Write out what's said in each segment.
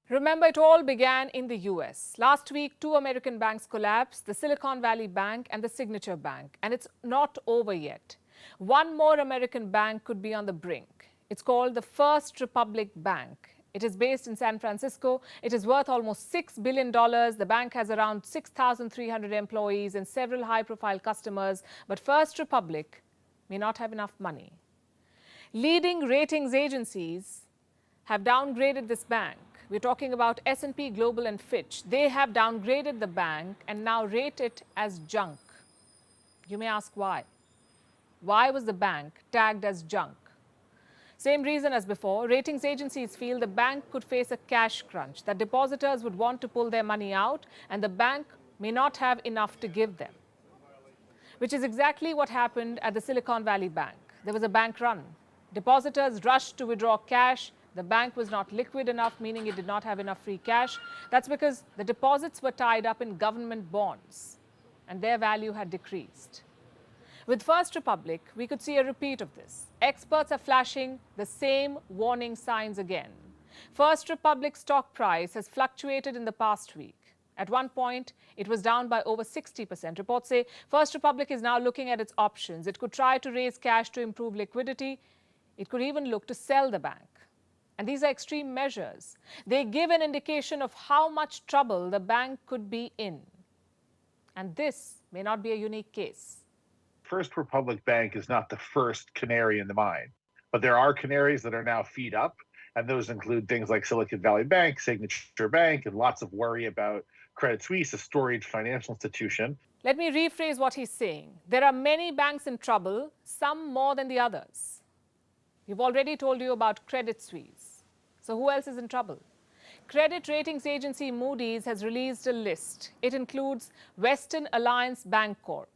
Remember, it all began in the US. Last week, two American banks collapsed, the Silicon Valley Bank and the Signature Bank. And it's not over yet. One more American bank could be on the brink. It's called the First Republic Bank. It is based in San Francisco. It is worth almost $6 billion. The bank has around 6,300 employees and several high-profile customers. But First Republic may not have enough money. Leading ratings agencies have downgraded this bank. We're talking about S&P Global and Fitch. They have downgraded the bank and now rate it as junk. You may ask why. Why was the bank tagged as junk? Same reason as before. Ratings agencies feel the bank could face a cash crunch, that depositors would want to pull their money out and the bank may not have enough to give them. Which is exactly what happened at the Silicon Valley Bank. There was a bank run. Depositors rushed to withdraw cash. The bank was not liquid enough, meaning it did not have enough free cash. That's because the deposits were tied up in government bonds and their value had decreased. With First Republic, we could see a repeat of this. Experts are flashing the same warning signs again. First Republic stock price has fluctuated in the past week. At one point, it was down by over 60%. Reports say First Republic is now looking at its options. It could try to raise cash to improve liquidity. It could even look to sell the bank. And these are extreme measures. They give an indication of how much trouble the bank could be in. And this may not be a unique case. First Republic Bank is not the first canary in the mine, but there are canaries that are now feed up, and those include things like Silicon Valley Bank, Signature Bank, and lots of worry about Credit Suisse, a storied financial institution. Let me rephrase what he's saying. There are many banks in trouble, some more than the others. We've already told you about Credit Suisse. So who else is in trouble? Credit ratings agency Moody's has released a list. It includes Western Alliance Bank Corp,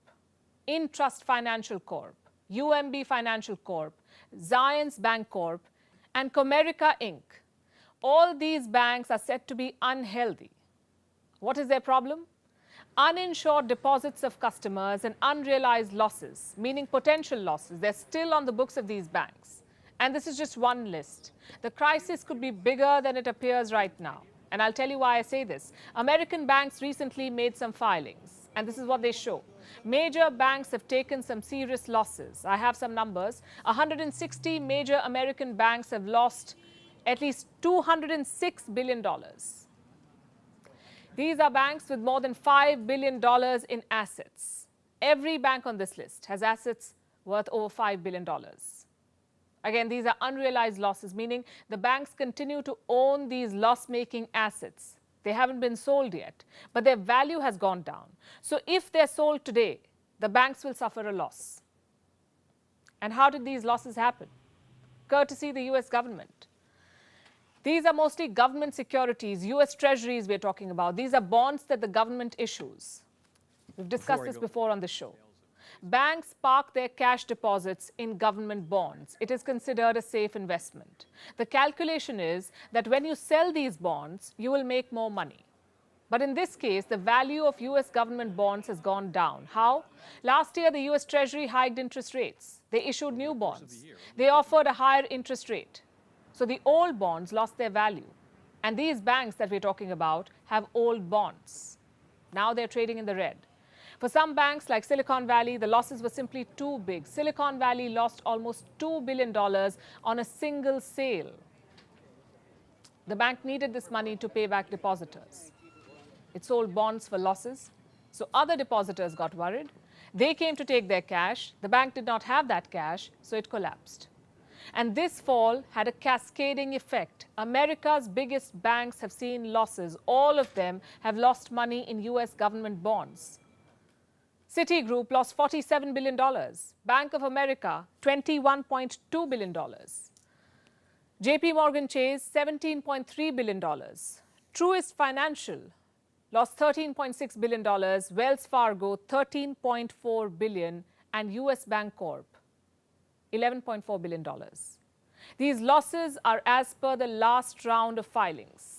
Intrust Financial Corp, UMB Financial Corp, Zions Bank Corp, and Comerica Inc. All these banks are said to be unhealthy. What is their problem? Uninsured deposits of customers and unrealized losses, meaning potential losses. They're still on the books of these banks. And this is just one list. The crisis could be bigger than it appears right now. And I'll tell you why I say this. American banks recently made some filings, and this is what they show. Major banks have taken some serious losses. I have some numbers. 160 major American banks have lost at least $206 billion. These are banks with more than $5 billion in assets. Every bank on this list has assets worth over $5 billion. Again, these are unrealized losses, meaning the banks continue to own these loss-making assets. They haven't been sold yet, but their value has gone down. So if they're sold today, the banks will suffer a loss. And how did these losses happen? Courtesy the US government. These are mostly government securities, US treasuries we're talking about. These are bonds that the government issues. We've discussed this before on the show. Banks park their cash deposits in government bonds. It is considered a safe investment. The calculation is that when you sell these bonds, you will make more money. But in this case, the value of US government bonds has gone down. How? Last year, the US Treasury hiked interest rates. They issued new bonds. They offered a higher interest rate. So the old bonds lost their value. And these banks that we're talking about have old bonds. Now they're trading in the red. For some banks like Silicon Valley, the losses were simply too big. Silicon Valley lost almost $2 billion on a single sale. The bank needed this money to pay back depositors. It sold bonds for losses, so other depositors got worried. They came to take their cash. The bank did not have that cash, so it collapsed. And this fall had a cascading effect. America's biggest banks have seen losses. All of them have lost money in US government bonds. Citigroup lost $47 billion. Bank of America, $21.2 billion. JP Morgan Chase, $17.3 billion. Truist Financial lost $13.6 billion. Wells Fargo, $13.4 billion. And US Bank Corp, $11.4 billion. These losses are as per the last round of filings.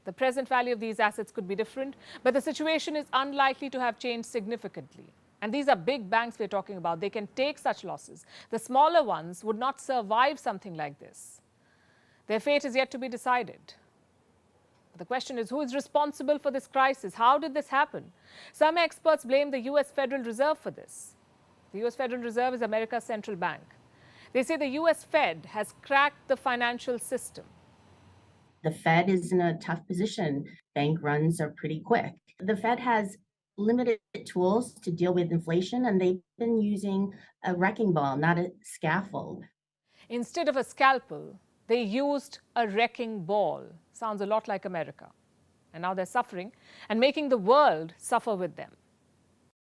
The present value of these assets could be different, but the situation is unlikely to have changed significantly. And these are big banks we're talking about. They can take such losses. The smaller ones would not survive something like this. Their fate is yet to be decided. But the question is, who is responsible for this crisis? How did this happen? Some experts blame the U.S. Federal Reserve for this. The U.S. Federal Reserve is America's central bank. They say the U.S. Fed has cracked the financial system. The Fed is in a tough position. Bank runs are pretty quick. The Fed has limited tools to deal with inflation, and they've been using a wrecking ball, not a scaffold. Instead of a scalpel, they used a wrecking ball. Sounds a lot like America. And now they're suffering and making the world suffer with them.